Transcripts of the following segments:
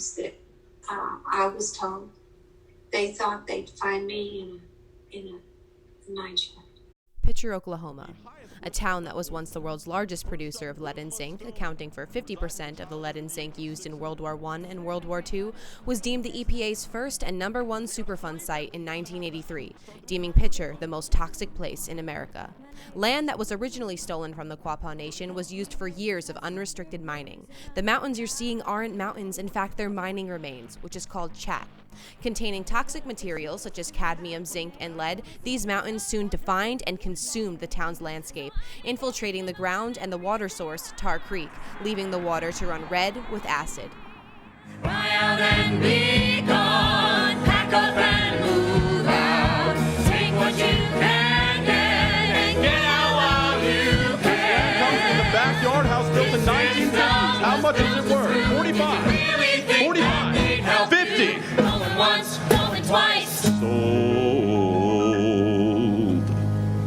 times that I was told they thought they'd find me in a mine shaft. Picher, Oklahoma, a town that was once the world's largest producer of lead and zinc, accounting for 50% of the lead and zinc used in World War I and World War II, was deemed the EPA's first and #1 Superfund site in 1983, deeming Picher the most toxic place in America. Land that was originally stolen from the Quapaw Nation was used for years of unrestricted mining. The mountains you're seeing aren't mountains, in fact they're mining remains, which is called chat. Containing toxic materials such as cadmium, zinc, and lead, these mountains soon defined and consumed the town's landscape, infiltrating the ground and the water source, Tar Creek, leaving the water to run red with acid. Fly out and be gone, pack up and move out, take what you can get and get out while you can. Comes from the backyard house built in 1950s. How much is it worth? 45. 45. 50. Once, going twice.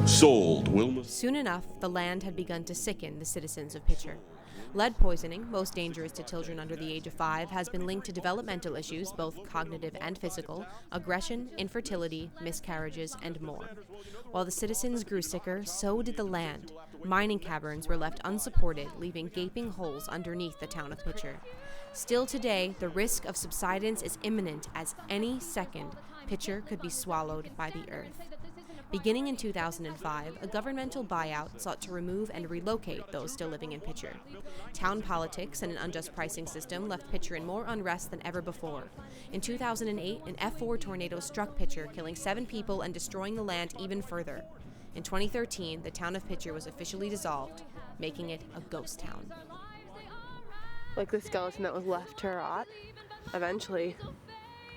Sold. Wilma. Soon enough, the land had begun to sicken the citizens of Picher. Lead poisoning, most dangerous to children under the age of 5, has been linked to developmental issues, both cognitive and physical, aggression, infertility, miscarriages, and more. While the citizens grew sicker, so did the land. Mining caverns were left unsupported, leaving gaping holes underneath the town of Picher. Still today, the risk of subsidence is imminent, as any second, Picher could be swallowed by the earth. Beginning in 2005, a governmental buyout sought to remove and relocate those still living in Picher. Town politics and an unjust pricing system left Picher in more unrest than ever before. In 2008, an F4 tornado struck Picher, killing 7 people and destroying the land even further. In 2013, the town of Picher was officially dissolved, making it a ghost town. Like the skeleton that was left to rot, eventually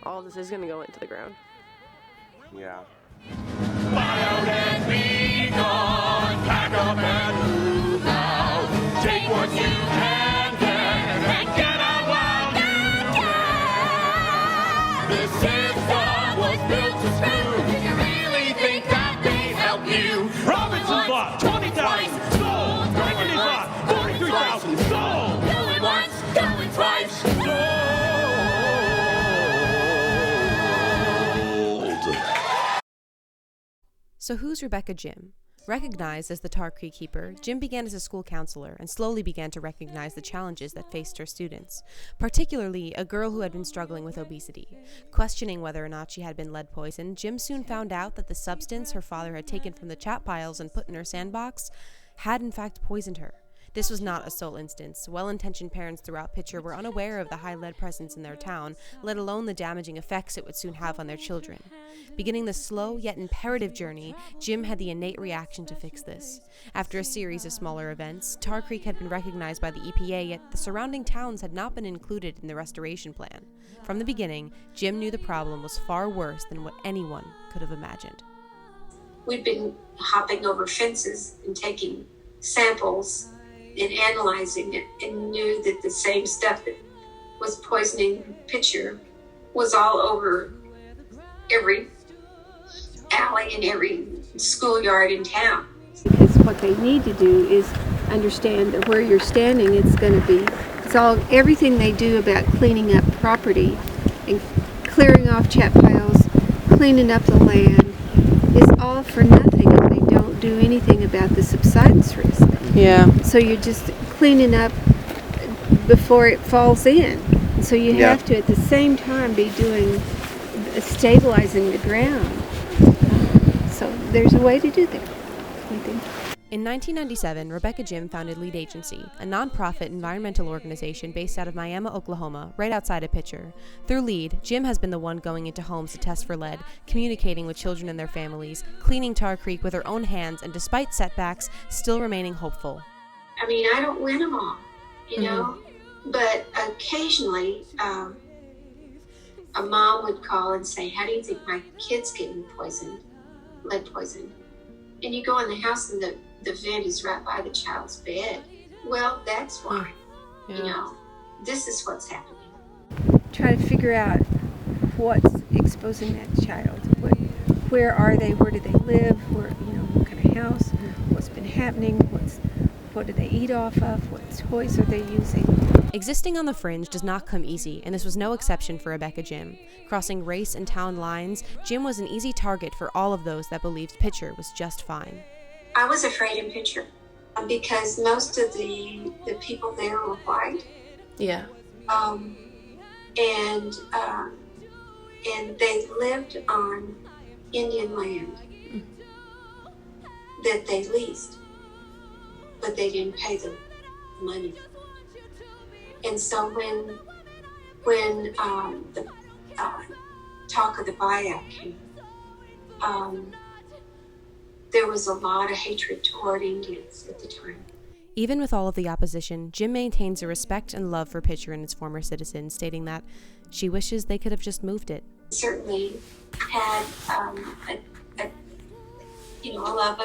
all this is going to go into the ground. Yeah. Fly out and be gone, pack up and move out, take what you can get and get out while you can. This system was built to screw. Do you really think that they help you? Robinson's lot, 20,000 sold. Rankin's lot, 43,000 sold. Going once, going twice. Sold. So who's Rebecca Jim? Recognized as the Tar Creek Keeper, Jim began as a school counselor and slowly began to recognize the challenges that faced her students, particularly a girl who had been struggling with obesity. Questioning whether or not she had been lead poisoned, Jim soon found out that the substance her father had taken from the chat piles and put in her sandbox had in fact poisoned her. This was not a sole instance. Well-intentioned parents throughout Picher were unaware of the high lead presence in their town, let alone the damaging effects it would soon have on their children. Beginning the slow yet imperative journey, Jim had the innate reaction to fix this. After a series of smaller events, Tar Creek had been recognized by the EPA, yet the surrounding towns had not been included in the restoration plan. From the beginning, Jim knew the problem was far worse than what anyone could have imagined. We'd been hopping over fences and taking samples and analyzing it, and knew that the same stuff that was poisoning Picher was all over every alley and every schoolyard in town. Because what they need to do is understand that where you're standing, it's going to be, everything they do about cleaning up property and clearing off chat piles, cleaning up the land, is all for nothing if they don't do anything about the subsidence risk. Yeah. So you're just cleaning up before it falls in. So you have to at the same time be doing stabilizing the ground. So there's a way to do that, I think. In 1997, Rebecca Jim founded Lead Agency, a nonprofit environmental organization based out of Miami, Oklahoma, right outside of Picher. Through Lead, Jim has been the one going into homes to test for lead, communicating with children and their families, cleaning Tar Creek with her own hands, and despite setbacks, still remaining hopeful. I mean, I don't win them all, you know, but occasionally a mom would call and say, how do you think my kid's getting poisoned, lead poisoned? And you go in the house and the vent is right by the child's bed. Well, that's why, you know, this is what's happening. Try to figure out what's exposing that child. Where are they? Where do they live? Where, what kind of house? What's been happening? What do they eat off of? What toys are they using? Existing on the Fringe does not come easy, and this was no exception for Rebecca Jim. Crossing race and town lines, Jim was an easy target for all of those that believed Picher was just fine. I was afraid of Picher because most of the people there were white. Yeah. And they lived on Indian land that they leased, but they didn't pay the money. And so when the talk of the buyout came, there was a lot of hatred toward Indians at the time. Even with all of the opposition, Jim maintains a respect and love for Picher and its former citizens, stating that she wishes they could have just moved it. Certainly had a love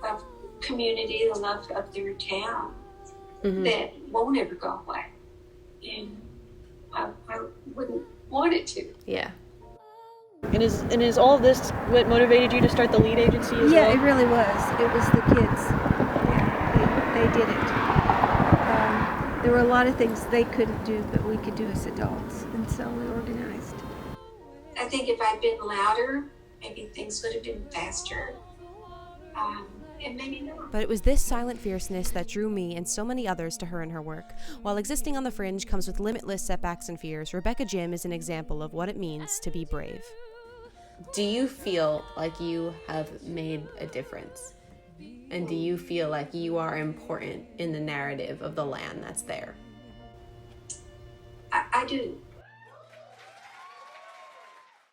of community, the love of their town that won't ever go away, and I wouldn't want it to. Yeah. And is all this what motivated you to start the lead agency as well? Yeah, it really was. It was the kids. Yeah, they did it. There were a lot of things they couldn't do, but we could do as adults, and so we organized. I think if I'd been louder, maybe things would have been faster, and maybe not. But it was this silent fierceness that drew me and so many others to her and her work. While existing on the Fringe comes with limitless setbacks and fears, Rebecca Jim is an example of what it means to be brave. Do you feel like you have made a difference? And do you feel like you are important in the narrative of the land that's there? I do.